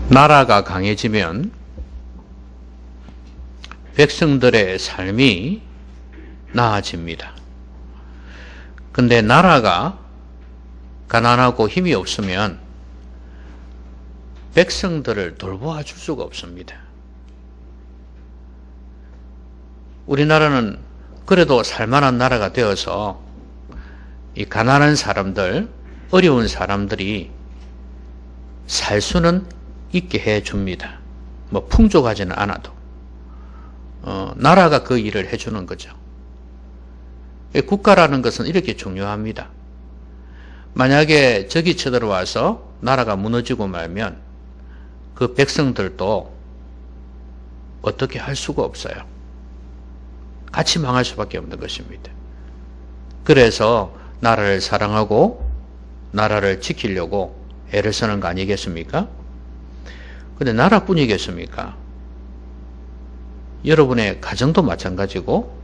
나라가 강해지면 백성들의 삶이 나아집니다. 근데 나라가 가난하고 힘이 없으면 백성들을 돌보아 줄 수가 없습니다. 우리나라는 그래도 살만한 나라가 되어서 이 가난한 사람들, 어려운 사람들이 살 수는 있게 해줍니다. 뭐 풍족하지는 않아도 나라가 그 일을 해주는 거죠. 국가라는 것은 이렇게 중요합니다. 만약에 적이 쳐들어와서 나라가 무너지고 말면 그 백성들도 어떻게 할 수가 없어요. 같이 망할 수밖에 없는 것입니다. 그래서 나라를 사랑하고 나라를 지키려고 애를 쓰는 거 아니겠습니까? 근데 나라뿐이겠습니까? 여러분의 가정도 마찬가지고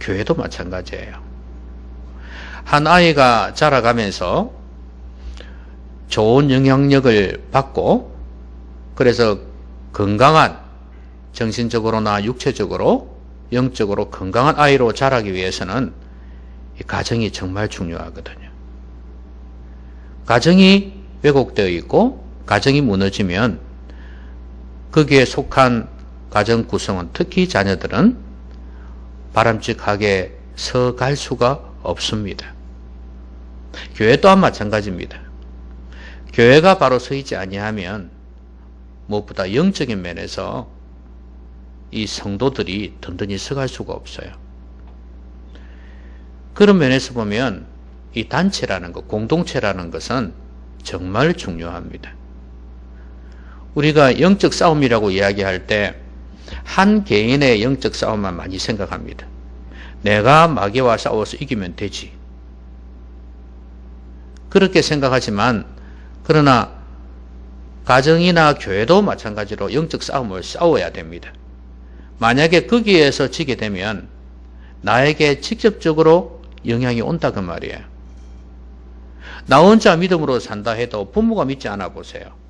교회도 마찬가지예요. 한 아이가 자라가면서 좋은 영향력을 받고 그래서 건강한 정신적으로나 육체적으로 영적으로 건강한 아이로 자라기 위해서는 이 가정이 정말 중요하거든요. 가정이 왜곡되어 있고 가정이 무너지면 거기에 속한 가정 구성원, 특히 자녀들은 바람직하게 서갈 수가 없습니다. 교회 또한 마찬가지입니다. 교회가 바로 서 있지 아니하면 무엇보다 영적인 면에서 이 성도들이 든든히 서갈 수가 없어요. 그런 면에서 보면 이 단체라는 것, 공동체라는 것은 정말 중요합니다. 우리가 영적 싸움이라고 이야기할 때 한 개인의 영적 싸움만 많이 생각합니다. 내가 마귀와 싸워서 이기면 되지. 그렇게 생각하지만 그러나 가정이나 교회도 마찬가지로 영적 싸움을 싸워야 됩니다. 만약에 거기에서 지게 되면 나에게 직접적으로 영향이 온다 그 말이에요. 나 혼자 믿음으로 산다 해도 부모가 믿지 않아 보세요.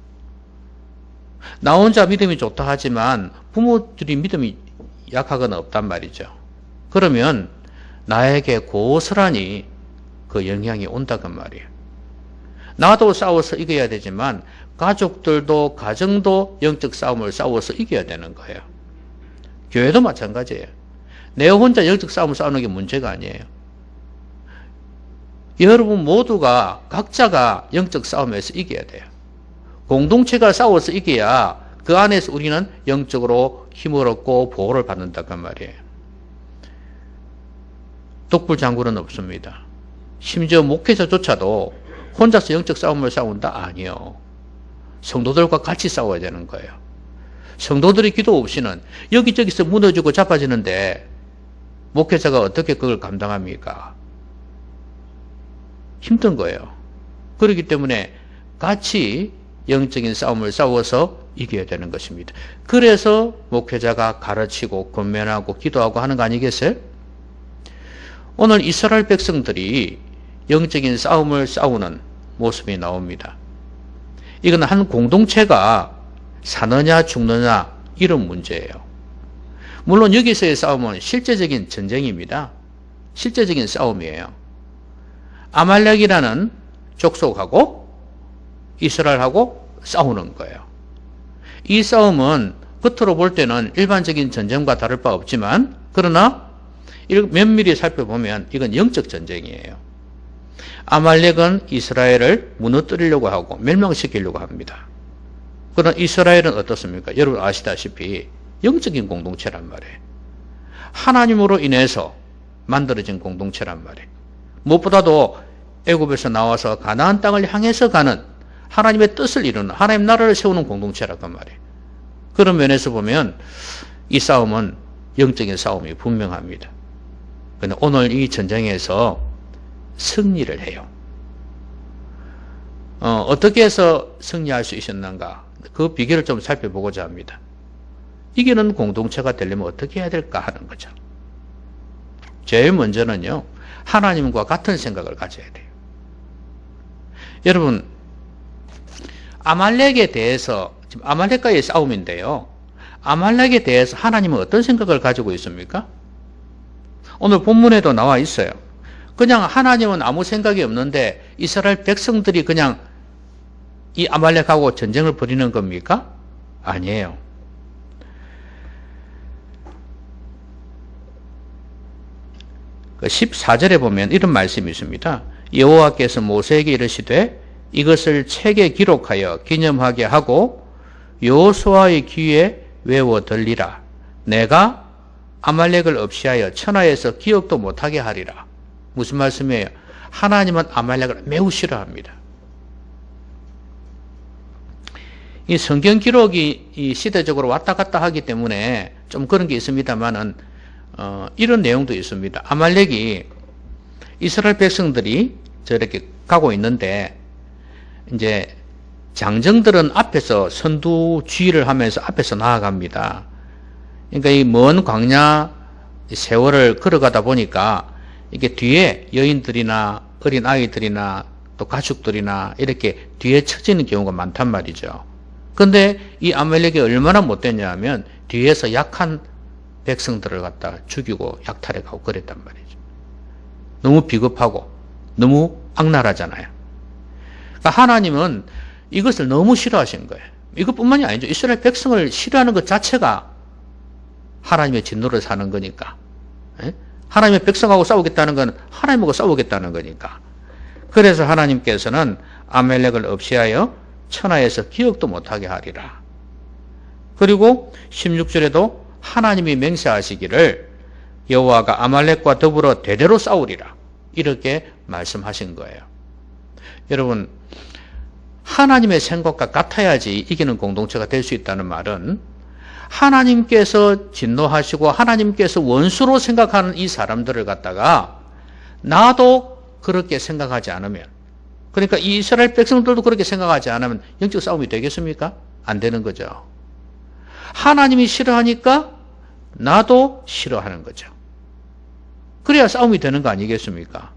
나 혼자 믿음이 좋다 하지만 부모들이 믿음이 약하거나 없단 말이죠. 그러면 나에게 고스란히 그 영향이 온다 그 말이에요. 나도 싸워서 이겨야 되지만 가족들도 가정도 영적 싸움을 싸워서 이겨야 되는 거예요. 교회도 마찬가지예요. 내 혼자 영적 싸움을 싸우는 게 문제가 아니에요. 여러분 모두가 각자가 영적 싸움에서 이겨야 돼요. 공동체가 싸워서 이겨야 그 안에서 우리는 영적으로 힘을 얻고 보호를 받는다 그 말이에요. 독불장군은 없습니다. 심지어 목회자조차도 혼자서 영적 싸움을 싸운다? 아니요. 성도들과 같이 싸워야 되는 거예요. 성도들의 기도 없이는 여기저기서 무너지고 자빠지는데 목회자가 어떻게 그걸 감당합니까? 힘든 거예요. 그렇기 때문에 같이 영적인 싸움을 싸워서 이겨야 되는 것입니다. 그래서 목회자가 가르치고 권면하고 기도하고 하는 거 아니겠어요? 오늘 이스라엘 백성들이 영적인 싸움을 싸우는 모습이 나옵니다. 이건 한 공동체가 사느냐 죽느냐 이런 문제예요. 물론 여기서의 싸움은 실제적인 전쟁입니다. 실제적인 싸움이에요. 아말렉이라는 족속하고 이스라엘하고 싸우는 거예요. 이 싸움은 겉으로 볼 때는 일반적인 전쟁과 다를 바 없지만 그러나 면밀히 살펴보면 이건 영적 전쟁이에요. 아말렉은 이스라엘을 무너뜨리려고 하고 멸망시키려고 합니다. 그러나 이스라엘은 어떻습니까? 여러분 아시다시피 영적인 공동체란 말이에요. 하나님으로 인해서 만들어진 공동체란 말이에요. 무엇보다도 애굽에서 나와서 가나안 땅을 향해서 가는 하나님의 뜻을 이루는 하나님 나라를 세우는 공동체라고 말이에요. 그런 면에서 보면 이 싸움은 영적인 싸움이 분명합니다. 그런데 오늘 이 전쟁에서 승리를 해요. 어떻게 해서 승리할 수 있었는가? 그 비결을 좀 살펴보고자 합니다. 이기는 공동체가 되려면 어떻게 해야 될까 하는 거죠. 제일 먼저는요, 하나님과 같은 생각을 가져야 돼요. 여러분, 아말렉에 대해서 지금 아말렉과의 싸움인데요. 아말렉에 대해서 하나님은 어떤 생각을 가지고 있습니까? 오늘 본문에도 나와 있어요. 그냥 하나님은 아무 생각이 없는데 이스라엘 백성들이 그냥 이 아말렉하고 전쟁을 벌이는 겁니까? 아니에요. 그 14절에 보면 이런 말씀이 있습니다. 여호와께서 모세에게 이르시되 이것을 책에 기록하여 기념하게 하고 여호수아의 귀에 외워 들리라. 내가 아말렉을 없이하여 천하에서 기억도 못하게 하리라. 무슨 말씀이에요? 하나님은 아말렉을 매우 싫어합니다. 이 성경 기록이 이 시대적으로 왔다 갔다 하기 때문에 좀 그런 게 있습니다만은 이런 내용도 있습니다. 아말렉이 이스라엘 백성들이 저렇게 가고 있는데 이제 장정들은 앞에서 선두주의를 하면서 앞에서 나아갑니다. 그러니까 이 먼 광야 세월을 걸어가다 보니까 이게 뒤에 여인들이나 어린 아이들이나 또 가축들이나 이렇게 뒤에 처지는 경우가 많단 말이죠. 근데 이 아말렉이 얼마나 못됐냐 하면 뒤에서 약한 백성들을 갖다가 죽이고 약탈해가고 그랬단 말이죠. 너무 비겁하고 너무 악랄하잖아요. 그러니까 하나님은 이것을 너무 싫어하신 거예요. 이것뿐만이 아니죠. 이스라엘 백성을 싫어하는 것 자체가 하나님의 진노를 사는 거니까. 하나님의 백성하고 싸우겠다는 건 하나님하고 싸우겠다는 거니까. 그래서 하나님께서는 아말렉을 없이하여 천하에서 기억도 못하게 하리라. 그리고 16절에도 하나님이 맹세하시기를 여호와가 아말렉과 더불어 대대로 싸우리라. 이렇게 말씀하신 거예요. 여러분, 하나님의 생각과 같아야지 이기는 공동체가 될 수 있다는 말은 하나님께서 진노하시고 하나님께서 원수로 생각하는 이 사람들을 갖다가 나도 그렇게 생각하지 않으면, 그러니까 이 이스라엘 백성들도 그렇게 생각하지 않으면 영적 싸움이 되겠습니까? 안 되는 거죠. 하나님이 싫어하니까 나도 싫어하는 거죠. 그래야 싸움이 되는 거 아니겠습니까?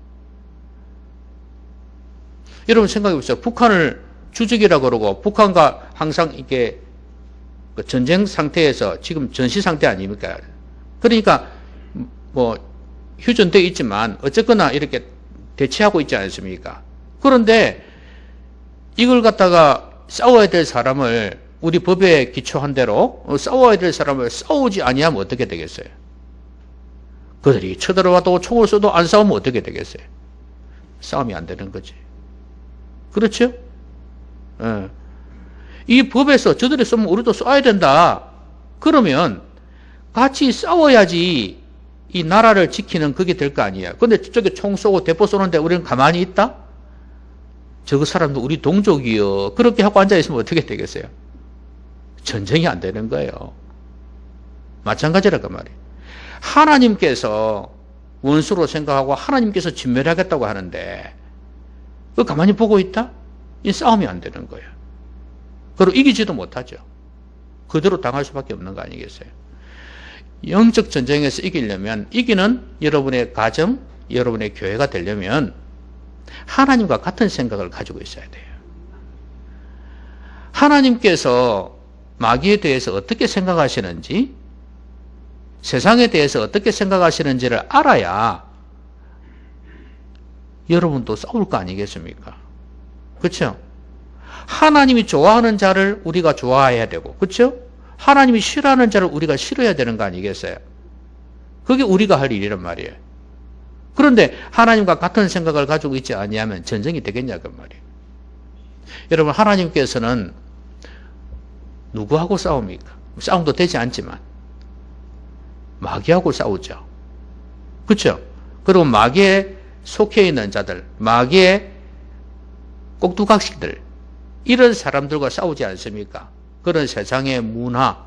여러분 생각해 보세요. 북한을 주적이라고 그러고 북한과 항상 이렇게 전쟁 상태에서 지금 전시 상태 아닙니까? 그러니까 뭐 휴전되어 있지만 어쨌거나 이렇게 대치하고 있지 않습니까? 그런데 이걸 갖다가 싸워야 될 사람을 우리 법에 기초한 대로 싸워야 될 사람을 싸우지 아니하면 어떻게 되겠어요? 그들이 쳐들어와도 총을 쏘도 안 싸우면 어떻게 되겠어요? 싸움이 안 되는 거지. 그렇죠? 예. 이 법에서 저들이 쏘면 우리도 쏴야 된다. 그러면 같이 싸워야지 이 나라를 지키는 그게 될 거 아니야. 근데 저쪽에 총 쏘고 대포 쏘는데 우리는 가만히 있다? 저 사람도 우리 동족이요. 그렇게 하고 앉아있으면 어떻게 되겠어요? 전쟁이 안 되는 거예요. 마찬가지라고 말이에요. 하나님께서 원수로 생각하고 하나님께서 진멸하겠다고 하는데 그 가만히 보고 있다? 이 싸움이 안 되는 거예요. 그리고 이기지도 못하죠. 그대로 당할 수밖에 없는 거 아니겠어요? 영적 전쟁에서 이기려면, 이기는 여러분의 가정, 여러분의 교회가 되려면 하나님과 같은 생각을 가지고 있어야 돼요. 하나님께서 마귀에 대해서 어떻게 생각하시는지, 세상에 대해서 어떻게 생각하시는지를 알아야 여러분도 싸울 거 아니겠습니까? 그렇죠? 하나님이 좋아하는 자를 우리가 좋아해야 되고, 그렇죠? 하나님이 싫어하는 자를 우리가 싫어해야 되는 거 아니겠어요? 그게 우리가 할 일이란 말이에요. 그런데 하나님과 같은 생각을 가지고 있지 아니하면 전쟁이 되겠냐고 말이에요. 여러분, 하나님께서는 누구하고 싸웁니까? 싸움도 되지 않지만 마귀하고 싸우죠. 그렇죠? 그리고 마귀에 속해 있는 자들, 마귀의 꼭두각시들, 이런 사람들과 싸우지 않습니까? 그런 세상의 문화,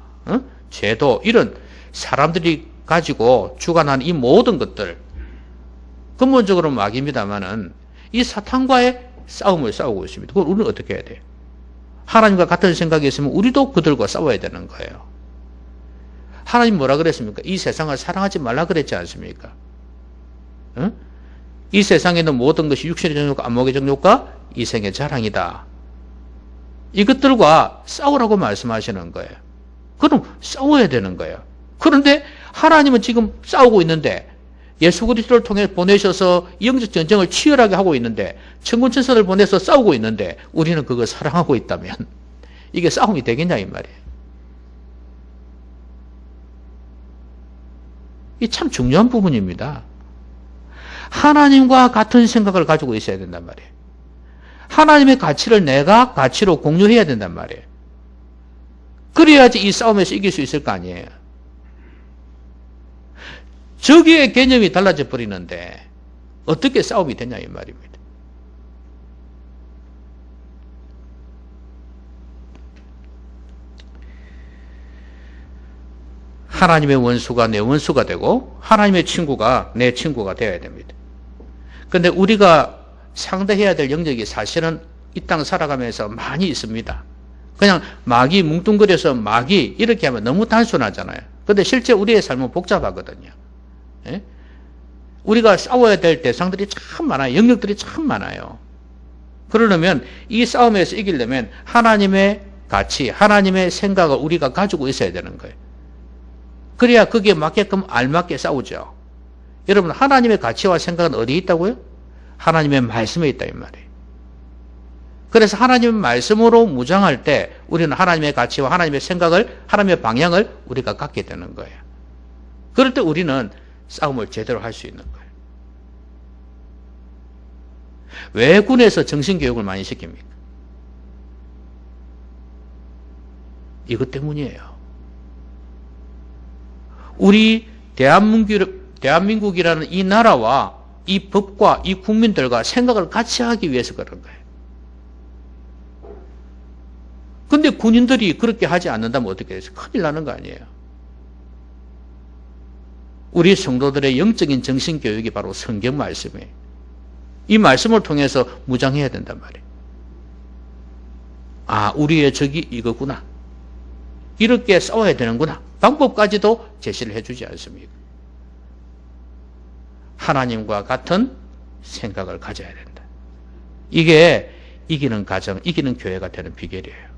제도, 이런 사람들이 가지고 주관하는 이 모든 것들, 근본적으로 마귀입니다만은 이 사탄과의 싸움을 싸우고 있습니다. 그걸 우리는 어떻게 해야 돼요? 하나님과 같은 생각이 있으면 우리도 그들과 싸워야 되는 거예요. 하나님 뭐라 그랬습니까? 이 세상을 사랑하지 말라 그랬지 않습니까? 이 세상에 있는 모든 것이 육신의 정욕과 안목의 정욕과 이생의 자랑이다. 이것들과 싸우라고 말씀하시는 거예요. 그럼 싸워야 되는 거예요. 그런데 하나님은 지금 싸우고 있는데 예수 그리스도를 통해 보내셔서 영적 전쟁을 치열하게 하고 있는데 천군 천사를 보내서 싸우고 있는데 우리는 그거 사랑하고 있다면 이게 싸움이 되겠냐 이 말이에요. 이 참 중요한 부분입니다. 하나님과 같은 생각을 가지고 있어야 된단 말이에요. 하나님의 가치를 내가 가치로 공유해야 된단 말이에요. 그래야지 이 싸움에서 이길 수 있을 거 아니에요. 저기의 개념이 달라져 버리는데 어떻게 싸움이 되냐 이 말입니다. 하나님의 원수가 내 원수가 되고 하나님의 친구가 내 친구가 되어야 됩니다. 그런데 우리가 상대해야 될 영역이 사실은 이 땅 살아가면서 많이 있습니다. 그냥 막이 뭉뚱그려서 막이 이렇게 하면 너무 단순하잖아요. 그런데 실제 우리의 삶은 복잡하거든요. 예? 우리가 싸워야 될 대상들이 참 많아요. 영역들이 참 많아요. 그러려면 이 싸움에서 이기려면 하나님의 가치, 하나님의 생각을 우리가 가지고 있어야 되는 거예요. 그래야 그게 맞게끔 알맞게 싸우죠. 여러분 하나님의 가치와 생각은 어디에 있다고요? 하나님의 말씀에 있다 이 말이에요. 그래서 하나님의 말씀으로 무장할 때 우리는 하나님의 가치와 하나님의 생각을 하나님의 방향을 우리가 갖게 되는 거예요. 그럴 때 우리는 싸움을 제대로 할 수 있는 거예요. 왜 군에서 정신교육을 많이 시킵니까? 이것 때문이에요. 우리 대한민국이라는 이 나라와 이 법과 이 국민들과 생각을 같이 하기 위해서 그런 거예요. 근데 군인들이 그렇게 하지 않는다면 어떻게 해서 큰일 나는 거 아니에요. 우리 성도들의 영적인 정신교육이 바로 성경 말씀이에요. 이 말씀을 통해서 무장해야 된단 말이에요. 아, 우리의 적이 이거구나. 이렇게 싸워야 되는구나. 방법까지도 제시를 해주지 않습니까? 하나님과 같은 생각을 가져야 된다. 이게 이기는 가정, 이기는 교회가 되는 비결이에요.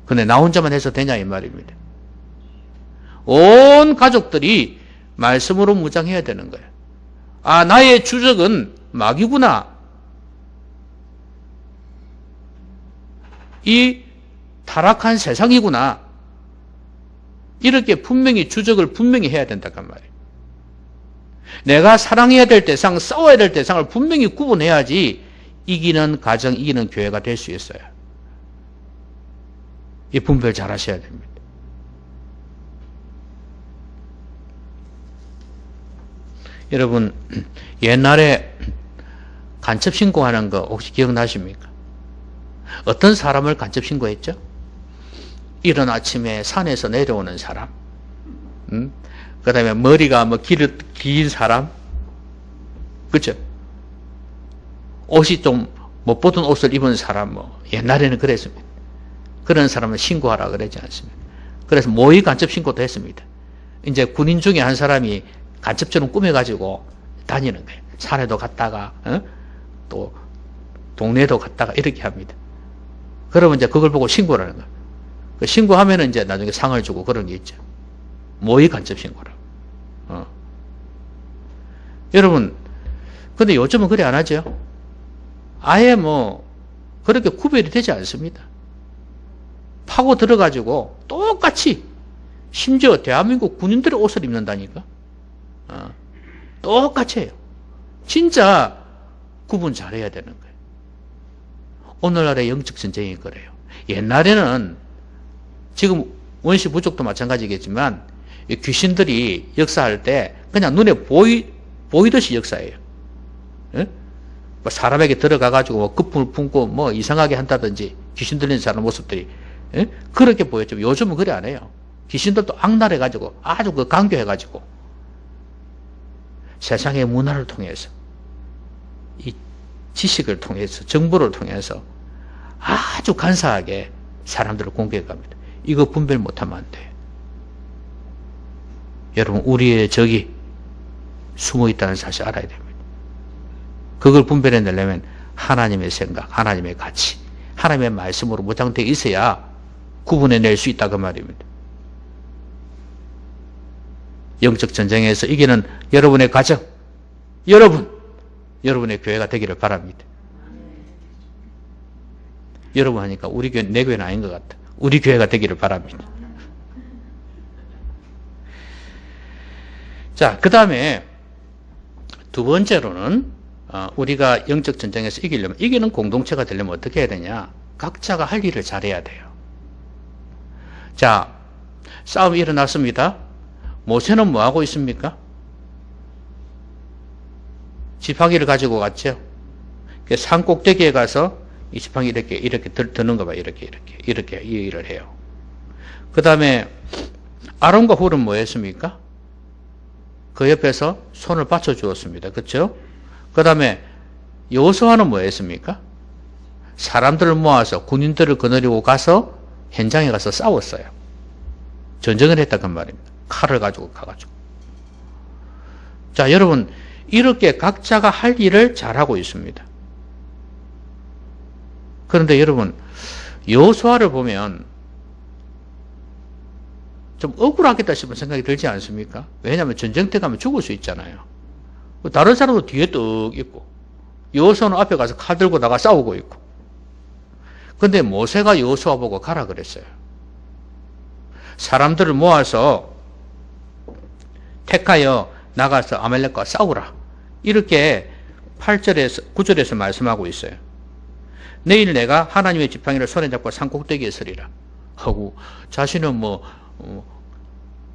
근데 나 혼자만 해서 되냐 이 말입니다. 온 가족들이 말씀으로 무장해야 되는 거예요. 아, 나의 주적은 마귀구나. 이 타락한 세상이구나. 이렇게 분명히 주적을 분명히 해야 된다는 말이에요. 내가 사랑해야 될 대상, 싸워야 될 대상을 분명히 구분해야지 이기는 가정, 이기는 교회가 될 수 있어요. 이 분별 잘 하셔야 됩니다. 여러분, 옛날에 간첩 신고하는 거 혹시 기억나십니까? 어떤 사람을 간첩 신고했죠? 이른 아침에 산에서 내려오는 사람, 그 다음에 머리가 긴 사람, 그쵸? 옷이 좀 못 보던 옷을 입은 사람, 옛날에는 그랬습니다. 그런 사람을 신고하라 그러지 않습니다. 그래서 모의 간첩 신고도 했습니다. 이제 군인 중에 한 사람이 간첩처럼 꾸며가지고 다니는 거예요. 산에도 갔다가, 또 동네도 갔다가 이렇게 합니다. 그러면 이제 그걸 보고 신고를 하는 거예요. 신고하면은 이제 나중에 상을 주고 그런 게 있죠. 모의 간첩 신고라. 여러분, 근데 요즘은 그래 안 하죠? 아예 그렇게 구별이 되지 않습니다. 파고 들어가지고 똑같이, 심지어 대한민국 군인들의 옷을 입는다니까? 똑같이 해요. 진짜 구분 잘해야 되는 거예요. 오늘날의 영적 전쟁이 그래요. 옛날에는 지금 원시 부족도 마찬가지겠지만 귀신들이 역사할 때 그냥 눈에 보이듯이 역사해요. 예? 사람에게 들어가가지고 거품을 품고 이상하게 한다든지 귀신 들리는 사람 모습들이 그렇게 보였죠. 요즘은 그래 안 해요. 귀신들도 악랄해가지고 아주 강교해가지고 세상의 문화를 통해서 이 지식을 통해서 정보를 통해서 아주 간사하게 사람들을 공격합니다. 이거 분별 못하면 안 돼요. 여러분, 우리의 적이 숨어 있다는 사실 알아야 됩니다. 그걸 분별해내려면 하나님의 생각, 하나님의 가치, 하나님의 말씀으로 무장되어 있어야 구분해낼 수 있다 그 말입니다. 영적 전쟁에서 이기는 여러분의 가정, 여러분의 교회가 되기를 바랍니다. 여러분 하니까 우리 교회, 내 교회는 아닌 것 같아. 우리 교회가 되기를 바랍니다. 자, 그 다음에 두 번째로는 우리가 영적 전쟁에서 이기는 공동체가 되려면 어떻게 해야 되냐? 각자가 할 일을 잘해야 돼요. 자, 싸움이 일어났습니다. 모세는 뭐 하고 있습니까? 지팡이를 가지고 갔죠. 산 꼭대기에 가서 이 지팡이 이렇게 드는 거 봐. 이렇게 이 일을 해요. 그 다음에 아론과 훌은 뭐 했습니까? 그 옆에서 손을 받쳐 주었습니다. 그렇죠? 그 다음에 여호수아는 뭐 했습니까? 사람들을 모아서 군인들을 거느리고 가서 현장에 가서 싸웠어요. 전쟁을 했다는 말입니다. 칼을 가지고 가가지고. 자, 여러분 이렇게 각자가 할 일을 잘하고 있습니다. 그런데 여러분 여호수아를 보면 좀 억울하겠다 싶은 생각이 들지 않습니까? 왜냐하면 전쟁터 가면 죽을 수 있잖아요. 다른 사람도 뒤에 떡 있고 여호수아는 앞에 가서 칼 들고 나가 싸우고 있고. 근데 모세가 여호수아 보고 가라 그랬어요. 사람들을 모아서 택하여 나가서 아말렉과 싸우라. 이렇게 8절에서 9절에서 말씀하고 있어요. 내일 내가 하나님의 지팡이를 손에 잡고 산꼭대기에 서리라 하고, 자신은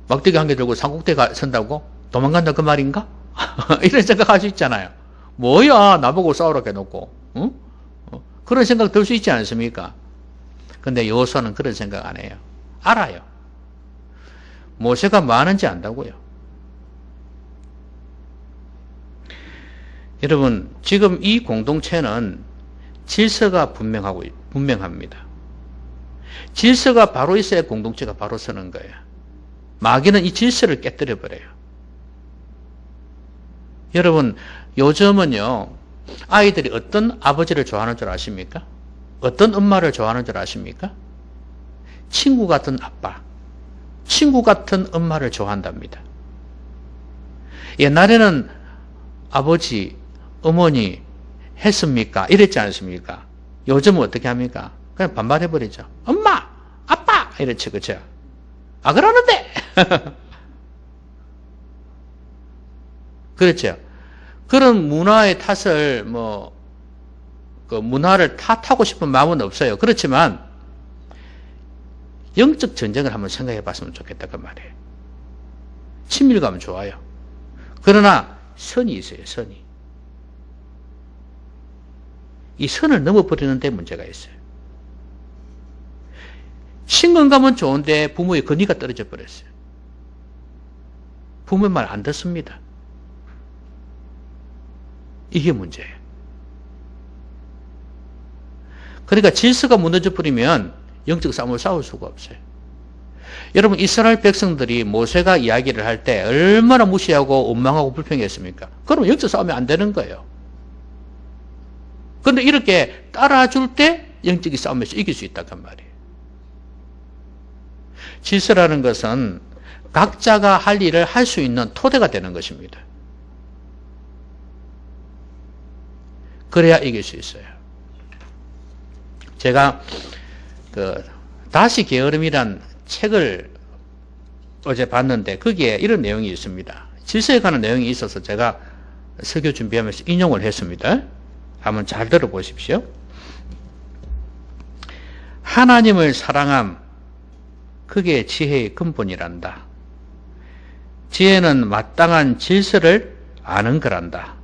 막대기 한 개 들고 산꼭대기에 선다고 도망간다 그 말인가? 이런 생각할 수 있잖아요. 뭐야 나보고 싸우라 해놓고, 응? 그런 생각 들 수 있지 않습니까? 근데 여호수아는 그런 생각 안 해요. 알아요. 모세가 뭐 하는지 안다고요. 여러분 지금 이 공동체는 질서가 분명합니다. 질서가 바로 있어야 공동체가 바로 서는 거예요. 마귀는 이 질서를 깨뜨려 버려요. 여러분 요즘은요 아이들이 어떤 아버지를 좋아하는 줄 아십니까? 어떤 엄마를 좋아하는 줄 아십니까? 친구 같은 아빠, 친구 같은 엄마를 좋아한답니다. 옛날에는 아버지, 어머니 했습니까? 이랬지 않습니까? 요즘은 어떻게 합니까? 그냥 반발해버리죠. 엄마! 아빠! 이랬지, 그죠? 아, 그러는데! 그렇죠. 그런 문화의 탓을, 그 문화를 탓하고 싶은 마음은 없어요. 그렇지만, 영적 전쟁을 한번 생각해 봤으면 좋겠다, 그 말이에요. 친밀감은 좋아요. 그러나, 선이 있어요, 선이. 이 선을 넘어버리는 데 문제가 있어요. 친근감은 좋은데 부모의 권위가 떨어져 버렸어요. 부모의 말 안 듣습니다. 이게 문제예요. 그러니까 질서가 무너져 버리면 영적 싸움을 싸울 수가 없어요. 여러분 이스라엘 백성들이 모세가 이야기를 할 때 얼마나 무시하고 원망하고 불평했습니까? 그러면 영적 싸움이 안 되는 거예요. 그런데 이렇게 따라줄 때 영적인 싸움에서 이길 수 있다는 말이에요. 질서라는 것은 각자가 할 일을 할 수 있는 토대가 되는 것입니다. 그래야 이길 수 있어요. 제가 다시 게으름이란 책을 어제 봤는데 거기에 이런 내용이 있습니다. 질서에 관한 내용이 있어서 제가 설교 준비하면서 인용을 했습니다. 한번 잘 들어보십시오. 하나님을 사랑함, 그게 지혜의 근본이란다. 지혜는 마땅한 질서를 아는 거란다.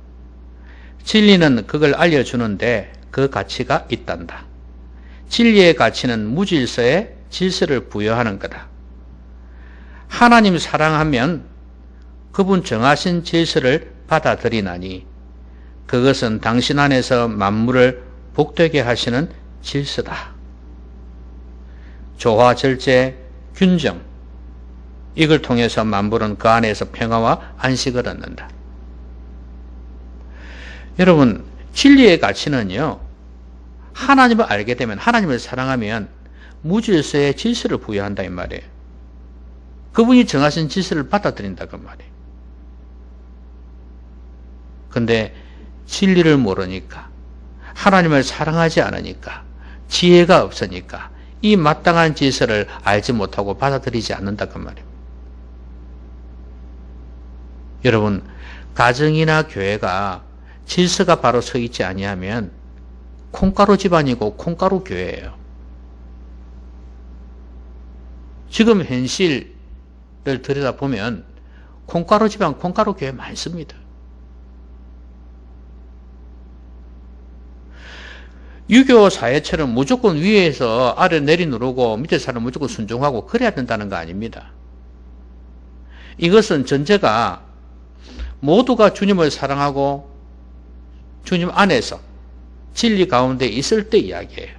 진리는 그걸 알려주는데 그 가치가 있단다. 진리의 가치는 무질서에 질서를 부여하는 거다. 하나님 사랑하면 그분 정하신 질서를 받아들이나니 그것은 당신 안에서 만물을 복되게 하시는 질서다. 조화, 절제, 균정, 이걸 통해서 만물은 그 안에서 평화와 안식을 얻는다. 여러분 진리의 가치는요 하나님을 알게 되면, 하나님을 사랑하면 무질서에 질서를 부여한다 이 말이에요. 그분이 정하신 질서를 받아들인다 그 말이에요. 근데 진리를 모르니까, 하나님을 사랑하지 않으니까, 지혜가 없으니까 이 마땅한 질서를 알지 못하고 받아들이지 않는다 그 말이에요. 여러분, 가정이나 교회가 질서가 바로 서 있지 아니하면 콩가루 집안이고 콩가루 교회예요. 지금 현실을 들여다보면 콩가루 집안, 콩가루 교회 많습니다. 유교 사회처럼 무조건 위에서 아래 내리누르고 밑에 사람 무조건 순종하고 그래야 된다는 거 아닙니다. 이것은 전제가 모두가 주님을 사랑하고 주님 안에서 진리 가운데 있을 때 이야기예요.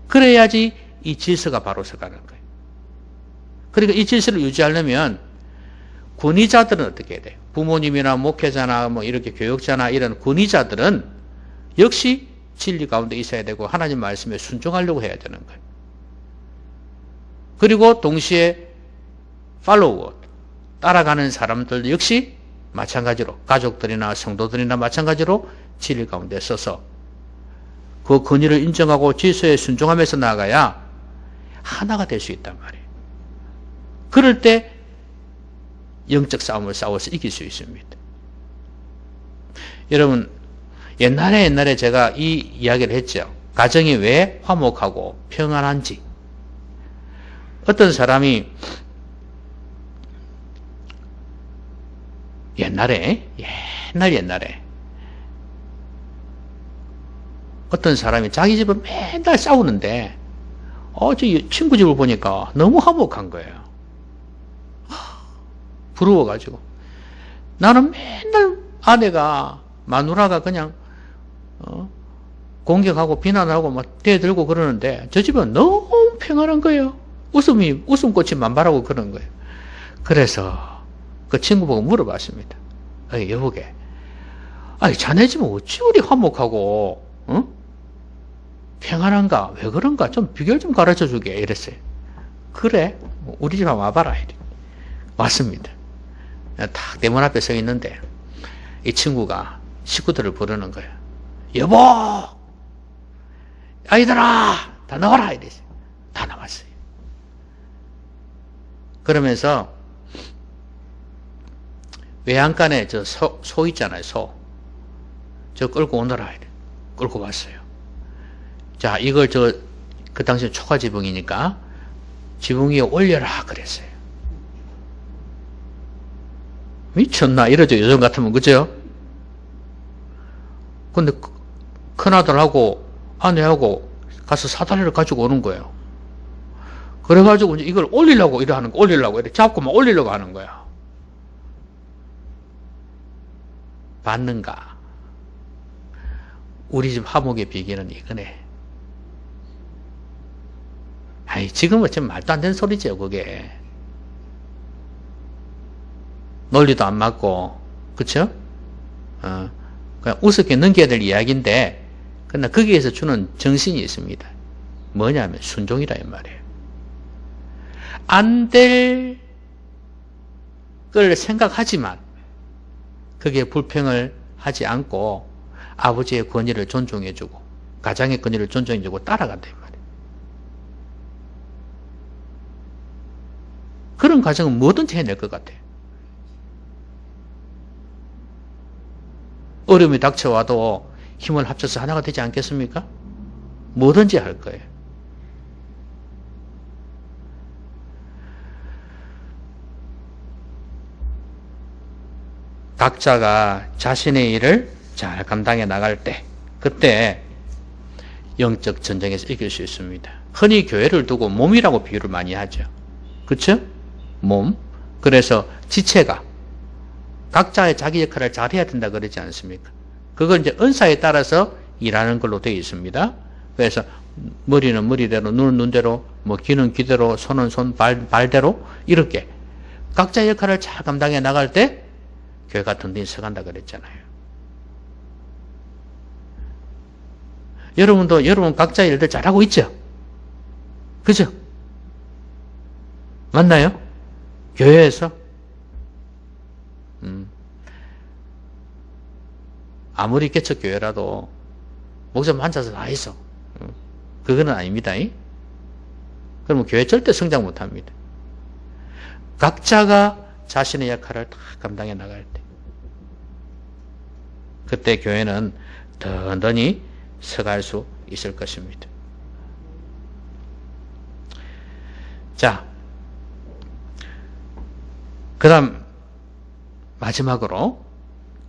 그래야지 이 질서가 바로 서가는 거예요. 그러니까 이 질서를 유지하려면 권위자들은 어떻게 해야 돼요? 부모님이나 목회자나 뭐 이렇게 교육자나 이런 권위자들은 역시 진리 가운데 있어야 되고 하나님 말씀에 순종하려고 해야 되는 거예요. 그리고 동시에 팔로워, 따라가는 사람들 역시 마찬가지로 가족들이나 성도들이나 마찬가지로 진리 가운데 서서 그 권위를 인정하고 질서에 순종하면서 나아가야 하나가 될 수 있단 말이에요. 그럴 때 영적 싸움을 싸워서 이길 수 있습니다. 여러분, 옛날에 제가 이 이야기를 했죠. 가정이 왜 화목하고 평안한지. 어떤 사람이 옛날에 어떤 사람이 자기 집은 맨날 싸우는데 저 친구 집을 보니까 너무 화목한 거예요. 부러워가지고. 나는 맨날 아내가, 마누라가 그냥 공격하고 비난하고 막 대들고 그러는데 저 집은 너무 평안한 거예요. 웃음꽃이 만발하고 그런 거예요. 그래서 그 친구 보고 물어봤습니다. 여보게, 자네 집은 어찌 우리 화목하고 평안한가? 왜 그런가? 좀 비결 좀 가르쳐 주게. 이랬어요. 그래, 우리 집 한번 와봐라. 왔습니다. 딱 대문 앞에 서 있는데 이 친구가 식구들을 부르는 거예요. 여보, 아이들아, 다 나와라. 이랬어요. 다 나왔어요. 그러면서 외양간에 저 소 있잖아요. 저 끌고 오너라. 이래. 끌고 왔어요. 자, 이걸 그 당시에 초가 지붕이니까 지붕 위에 올려라. 그랬어요. 미쳤나? 이러죠. 요즘 같으면. 그죠? 근데 큰아들하고 아내하고 가서 사다리를 가지고 오는 거예요. 그래가지고 이제 이걸 올리려고 이래 잡고 막 올리려고 하는 거야. 봤는가? 우리 집 화목의 비결은 이거네. 지금은 좀 말도 안 되는 소리죠, 그게. 논리도 안 맞고, 그쵸? 그냥 우습게 넘겨야 될 이야기인데, 그러나 거기에서 주는 정신이 있습니다. 뭐냐면 순종이라 이 말이에요. 안 될 걸 생각하지만 그게 불평을 하지 않고 아버지의 권위를 존중해주고 가장의 권위를 존중해주고 따라간다 이 말이에요. 그런 가정은 뭐든지 해낼 것 같아요. 어려움이 닥쳐와도 힘을 합쳐서 하나가 되지 않겠습니까? 뭐든지 할 거예요. 각자가 자신의 일을 잘 감당해 나갈 때, 그때 영적 전쟁에서 이길 수 있습니다. 흔히 교회를 두고 몸이라고 비유를 많이 하죠. 그렇죠? 몸. 그래서 지체가 각자의 자기 역할을 잘해야 된다 그러지 않습니까? 그건 이제 은사에 따라서 일하는 걸로 되어 있습니다. 그래서 머리는 머리대로, 눈은 눈대로, 뭐 귀는 귀대로, 손은 손, 발대로 이렇게 각자의 역할을 잘 감당해 나갈 때 교회가 든든히 서간다 그랬잖아요. 여러분도 여러분 각자의 일들 잘하고 있죠? 그죠? 맞나요? 교회에서? 아무리 개척교회라도 목사님 앉아서 다 했어. 그거는 아닙니다. 그러면 교회 절대 성장 못합니다. 각자가 자신의 역할을 다 감당해 나갈 때 그때 교회는 든든히 서갈 수 있을 것입니다. 자, 그 다음 마지막으로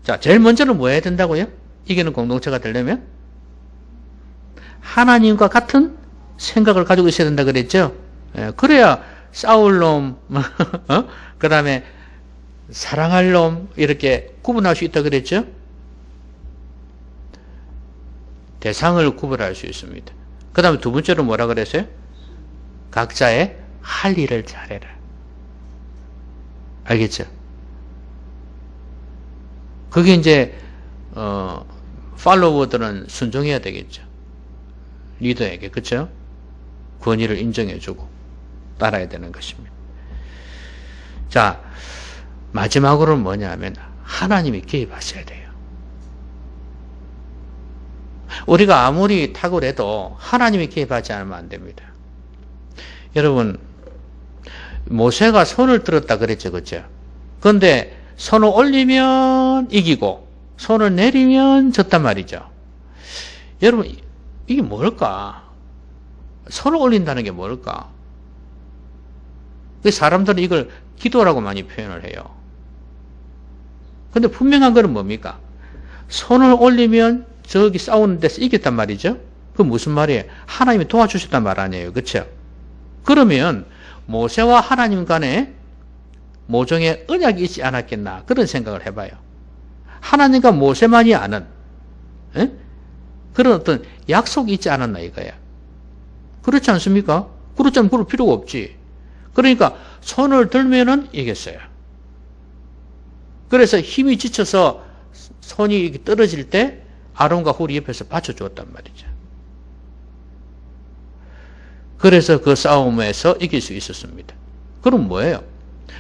자, 제일 먼저는 뭐 해야 된다고요? 이기는 공동체가 되려면 하나님과 같은 생각을 가지고 있어야 된다 그랬죠? 그래야 싸울 놈, 그 다음에 사랑할 놈 이렇게 구분할 수 있다 그랬죠? 대상을 구분할 수 있습니다. 그 다음에 두 번째로 뭐라 그랬어요? 각자의 할 일을 잘해라. 알겠죠? 그게 이제 팔로워들은 순종해야 되겠죠. 리더에게, 그렇죠? 권위를 인정해주고 따라야 되는 것입니다. 자, 마지막으로는 뭐냐면 하나님이 개입하셔야 돼요. 우리가 아무리 탁월해도 하나님이 개입하지 않으면 안 됩니다. 여러분, 모세가 손을 들었다 그랬죠, 그렇죠? 그런데 손을 올리면 이기고 손을 내리면 졌단 말이죠. 여러분, 이게 뭘까? 손을 올린다는 게 뭘까? 사람들은 이걸 기도라고 많이 표현을 해요. 근데 분명한 것은 뭡니까? 손을 올리면 저기 싸우는 데서 이겼단 말이죠. 그 무슨 말이에요? 하나님이 도와주셨단 말 아니에요. 그렇죠? 그러면 모세와 하나님 간에 모종의 언약이 있지 않았겠나 그런 생각을 해봐요. 하나님과 모세만이 아는 그런 어떤 약속이 있지 않았나 이거야. 그렇지 않습니까? 그렇지 않으면 그럴 필요가 없지. 그러니까 손을 들면은 이겼어요. 그래서 힘이 지쳐서 손이 떨어질 때 아론과 훌이 옆에서 받쳐주었단 말이죠. 그래서 그 싸움에서 이길 수 있었습니다. 그럼 뭐예요?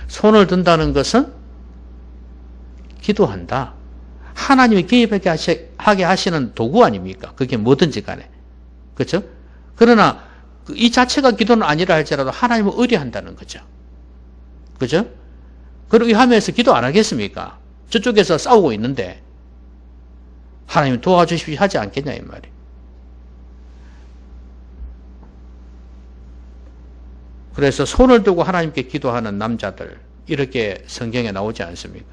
손을 든다는 것은 기도한다. 하나님이 개입하게 하시는 도구 아닙니까? 그게 뭐든지 간에. 그렇죠? 그러나 이 자체가 기도는 아니라 할지라도 하나님을 의뢰한다는 거죠. 그죠? 그리고 하면서 기도 안 하겠습니까? 저쪽에서 싸우고 있는데 하나님 도와주십시오 하지 않겠냐 이 말이에요. 그래서 손을 들고 하나님께 기도하는 남자들 이렇게 성경에 나오지 않습니까?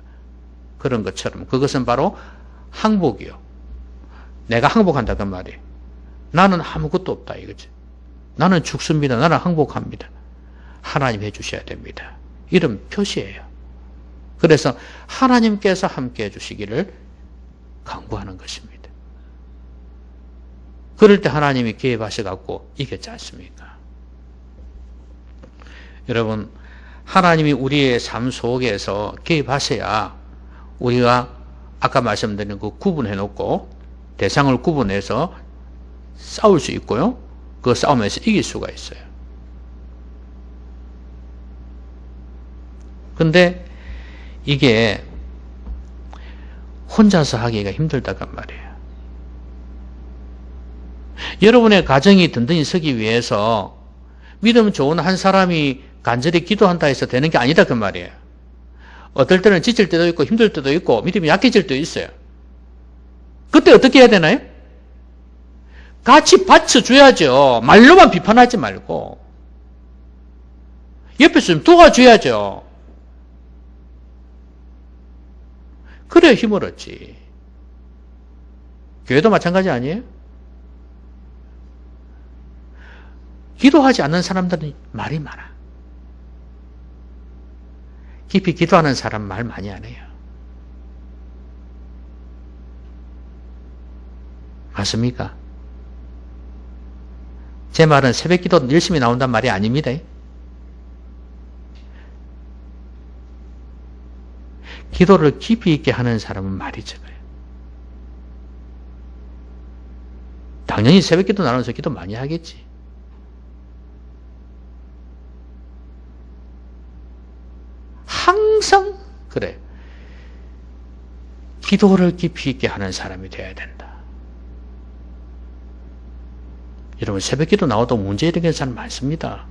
그런 것처럼 그것은 바로 항복이요. 내가 항복한다 그 말이에요. 나는 아무것도 없다 이거지. 나는 죽습니다. 나는 항복합니다. 하나님 해주셔야 됩니다. 이런 표시예요. 그래서 하나님께서 함께 해주시기를 간구하는 것입니다. 그럴 때 하나님이 개입하셔갖고 이겼지 않습니까? 여러분, 하나님이 우리의 삶 속에서 개입하셔야 우리가 아까 말씀드린 그 구분해놓고 대상을 구분해서 싸울 수 있고요. 그 싸움에서 이길 수가 있어요. 근데 이게 혼자서 하기가 힘들다간 말이에요. 여러분의 가정이 든든히 서기 위해서 믿음 좋은 한 사람이 간절히 기도한다 해서 되는 게 아니다 그 말이에요. 어떨 때는 지칠 때도 있고 힘들 때도 있고 믿음이 약해질 때도 있어요. 그때 어떻게 해야 되나요? 같이 받쳐줘야죠. 말로만 비판하지 말고 옆에서 좀 도와줘야죠. 그래야 힘을 얻지. 교회도 마찬가지 아니에요? 기도하지 않는 사람들은 말이 많아. 깊이 기도하는 사람 말 많이 안 해요. 맞습니까? 제 말은 새벽 기도 열심히 나온단 말이 아닙니다. 기도를 깊이 있게 하는 사람은 말이 적어요. 당연히 새벽기도 나누면서 기도 많이 하겠지. 항상 그래. 기도를 깊이 있게 하는 사람이 되어야 된다. 여러분 새벽기도 나와도 문제 일으키는 사람 많습니다.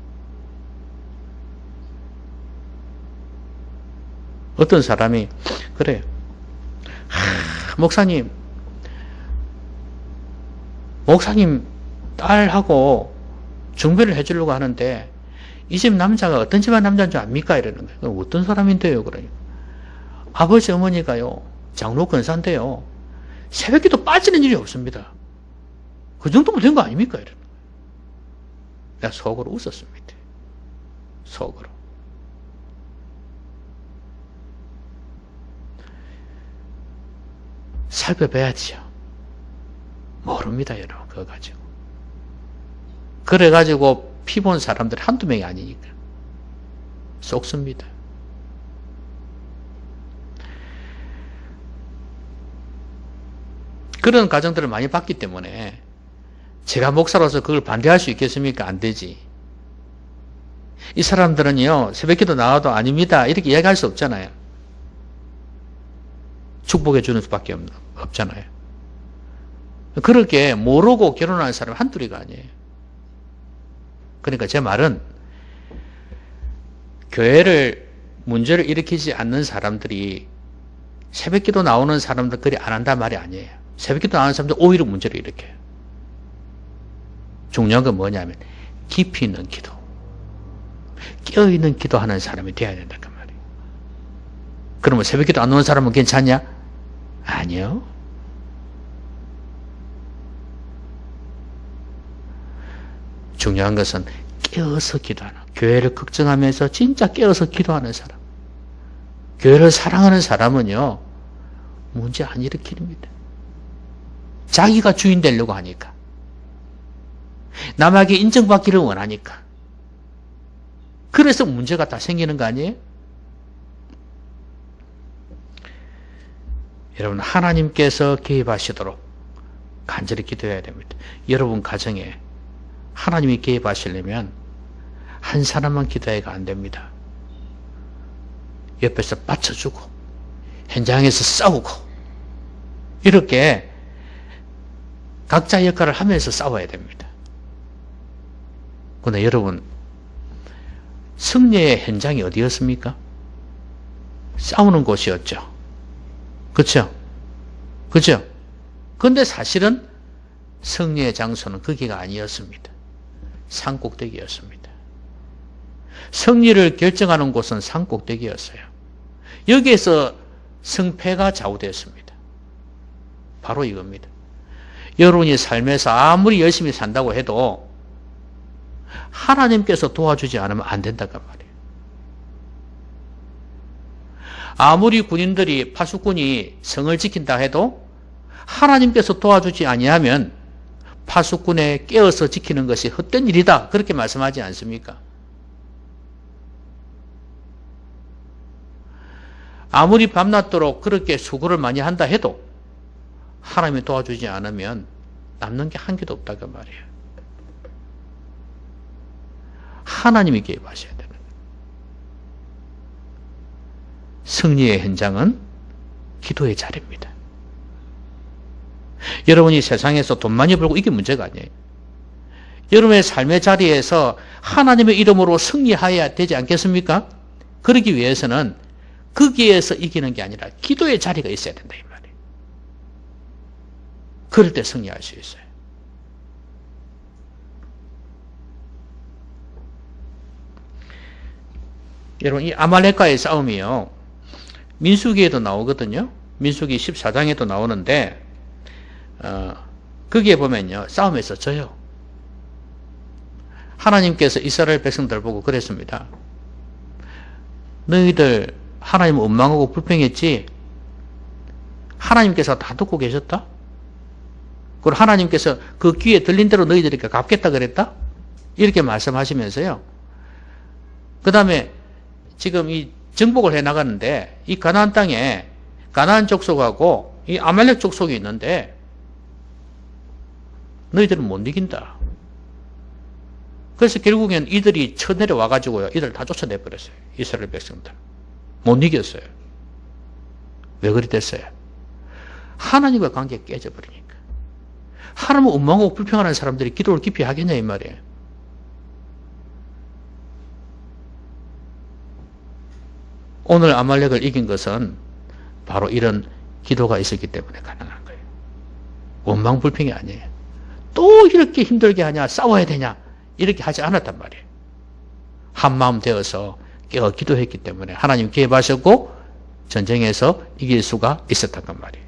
어떤 사람이 그래. 목사님 딸하고 중배를 해주려고 하는데 이 집 남자가 어떤 집안 남자인 줄 압니까? 이러는 거예요. 그럼 어떤 사람인데요? 그러니까 아버지 어머니가요 장로 권사인데요 새벽기도 빠지는 일이 없습니다. 그 정도면 된 거 아닙니까? 이러는 거예요. 내가 속으로 웃었습니다. 속으로. 살펴봐야지요. 모릅니다, 여러분. 그거 가지고. 그래가지고 피 본 사람들 한두 명이 아니니까. 속습니다. 그런 가정들을 많이 봤기 때문에 제가 목사로서 그걸 반대할 수 있겠습니까? 안 되지. 이 사람들은요, 새벽기도 나와도 아닙니다. 이렇게 이야기할 수 없잖아요. 축복해 주는 수밖에 없잖아요. 그렇게 모르고 결혼하는 사람이 한둘이가 아니에요. 그러니까 제 말은 교회를 문제를 일으키지 않는 사람들이 새벽기도 나오는 사람들 그리 안 한단 말이 아니에요. 새벽기도 나오는 사람들 오히려 문제를 일으켜요. 중요한 건 뭐냐면 깊이 있는 기도, 깨어있는 기도하는 사람이 되어야 된다 그 말이에요. 그러면 새벽기도 안 오는 사람은 괜찮냐? 아니요. 중요한 것은 깨어서 기도하는, 교회를 걱정하면서 진짜 깨어서 기도하는 사람, 교회를 사랑하는 사람은요 문제 안 일으킵니다. 자기가 주인 되려고 하니까, 남에게 인정받기를 원하니까. 그래서 문제가 다 생기는 거 아니에요? 여러분 하나님께서 개입하시도록 간절히 기도해야 됩니다. 여러분 가정에 하나님이 개입하시려면 한 사람만 기도해가 안 됩니다. 옆에서 받쳐주고 현장에서 싸우고 이렇게 각자 역할을 하면서 싸워야 됩니다. 그런데 여러분 승리의 현장이 어디였습니까? 싸우는 곳이었죠. 그렇죠? 그렇죠? 그런데 사실은 승리의 장소는 거기가 아니었습니다. 산꼭대기였습니다. 승리를 결정하는 곳은 산꼭대기였어요. 여기에서 승패가 좌우되었습니다. 바로 이겁니다. 여러분이 삶에서 아무리 열심히 산다고 해도 하나님께서 도와주지 않으면 안 된다고 말이에요. 아무리 군인들이 파수꾼이 성을 지킨다 해도 하나님께서 도와주지 아니하면 파수꾼에 깨어서 지키는 것이 헛된 일이다. 그렇게 말씀하지 않습니까? 아무리 밤낮도록 그렇게 수고를 많이 한다 해도 하나님이 도와주지 않으면 남는 게 한 개도 없다고 말이에요. 하나님이 개입하셔야 되는 거예요. 승리의 현장은 기도의 자리입니다. 여러분이 세상에서 돈 많이 벌고 이게 문제가 아니에요. 여러분의 삶의 자리에서 하나님의 이름으로 승리해야 되지 않겠습니까? 그러기 위해서는 거기에서 이기는 게 아니라 기도의 자리가 있어야 된다 이 말이에요. 그럴 때 승리할 수 있어요. 여러분 이 아말렉과의 싸움이요 민수기에도 나오거든요. 민수기 14장에도 나오는데 거기에 보면요 싸움에서 져요. 하나님께서 이스라엘 백성들 보고 그랬습니다. 너희들 하나님을 원망하고 불평했지 하나님께서 다 듣고 계셨다? 그리고 하나님께서 그 귀에 들린 대로 너희들에게 갚겠다 그랬다? 이렇게 말씀하시면서요. 그 다음에 지금 이 정복을 해 나가는데 이 가나안 땅에 가나안 족속하고 이 아말렉 족속이 있는데 너희들은 못 이긴다. 그래서 결국엔 이들이 쳐내려와가지고요. 이들 다 쫓아내버렸어요. 이스라엘 백성들. 못 이겼어요. 왜 그리 됐어요? 하나님과 관계가 깨져버리니까. 하나님은 원망하고 불평하는 사람들이 기도를 깊이 하겠냐 이 말이에요. 오늘 아말렉을 이긴 것은 바로 이런 기도가 있었기 때문에 가능한 거예요. 원망 불평이 아니에요. 또 이렇게 힘들게 하냐, 싸워야 되냐, 이렇게 하지 않았단 말이에요. 한마음 되어서 깨어 기도했기 때문에 하나님 개입하셨고 전쟁에서 이길 수가 있었단 말이에요.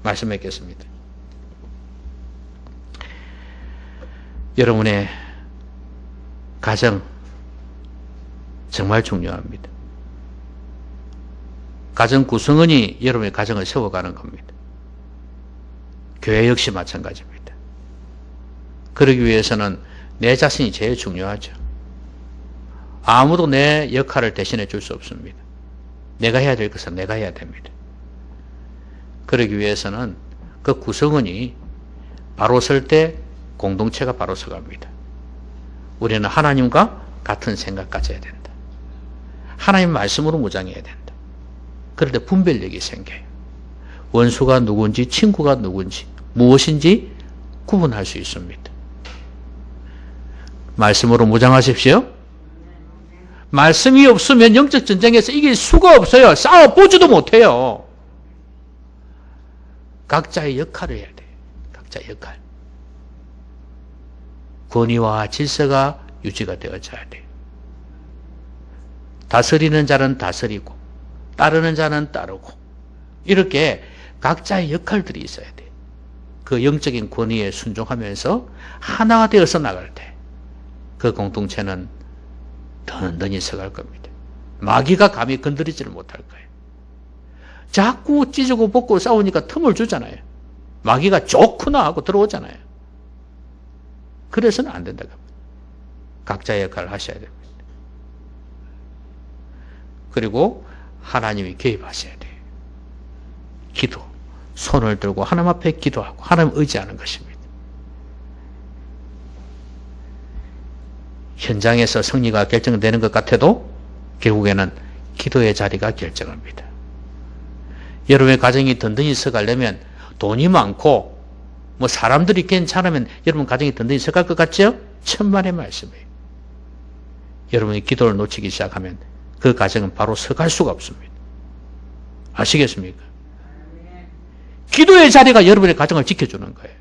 말씀했겠습니다. 여러분의 가정 정말 중요합니다. 가정 구성원이 여러분의 가정을 세워가는 겁니다. 교회 역시 마찬가지입니다. 그러기 위해서는 내 자신이 제일 중요하죠. 아무도 내 역할을 대신해 줄 수 없습니다. 내가 해야 될 것은 내가 해야 됩니다. 그러기 위해서는 그 구성원이 바로 설 때 공동체가 바로 서갑니다. 우리는 하나님과 같은 생각 가져야 된다. 하나님 말씀으로 무장해야 된다. 그럴 때 분별력이 생겨요. 원수가 누군지 친구가 누군지 무엇인지 구분할 수 있습니다. 말씀으로 무장하십시오. 말씀이 없으면 영적 전쟁에서 이길 수가 없어요. 싸워보지도 못해요. 각자의 역할을 해야 돼요. 각자의 역할. 권위와 질서가 유지가 되어져야 돼요. 다스리는 자는 다스리고 따르는 자는 따르고 이렇게 각자의 역할들이 있어야 돼요. 그 영적인 권위에 순종하면서 하나가 되어서 나갈 때 그 공동체는 든든히 서갈 겁니다. 마귀가 감히 건드리지를 못할 거예요. 자꾸 찢고 벗고 싸우니까 틈을 주잖아요. 마귀가 좋구나 하고 들어오잖아요. 그래서는 안 된다고 합니다. 각자의 역할을 하셔야 됩니다. 그리고 하나님이 개입하셔야 돼요. 기도, 손을 들고 하나님 앞에 기도하고 하나님 의지하는 것입니다. 현장에서 승리가 결정되는 것 같아도 결국에는 기도의 자리가 결정합니다. 여러분의 가정이 든든히 서가려면 돈이 많고 뭐 사람들이 괜찮으면 여러분 가정이 든든히 서갈 것 같죠? 천만의 말씀이에요. 여러분이 기도를 놓치기 시작하면 그 가정은 바로 서갈 수가 없습니다. 아시겠습니까? 기도의 자리가 여러분의 가정을 지켜주는 거예요.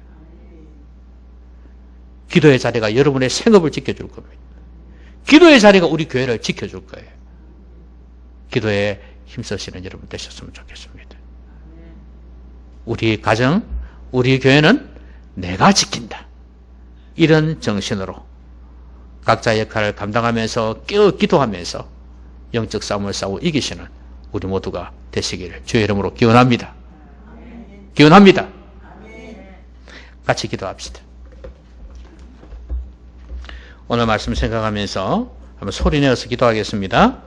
기도의 자리가 여러분의 생업을 지켜줄 겁니다. 기도의 자리가 우리 교회를 지켜줄 거예요. 기도에 힘쓰시는 여러분 되셨으면 좋겠습니다. 우리 가정, 우리 교회는 내가 지킨다. 이런 정신으로 각자의 역할을 감당하면서 깨어 기도하면서 영적 싸움을 싸우고 이기시는 우리 모두가 되시기를 주의 이름으로 기원합니다. 기원합니다. 같이 기도합시다. 오늘 말씀 생각하면서 한번 소리 내어서 기도하겠습니다.